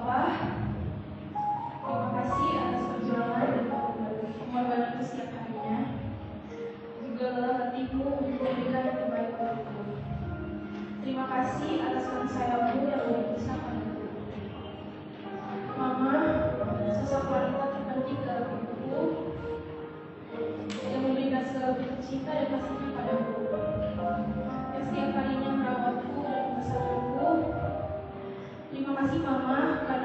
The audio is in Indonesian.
Papa. Terima kasih atas perjuangan dan pengorbananmu setiap harinya. Juga lelah hatimu untuk memberikan yang terbaik untukku. Terima kasih atas kasih sayangmu yang luar biasa padaku. Mama, sosok wanita terpenting dalam hidupku, yang memberikan segala bentuk cinta dan kasihnya padaku, yang setiap harinya merawatku dan membesarkanku. Terima kasih Mama, karena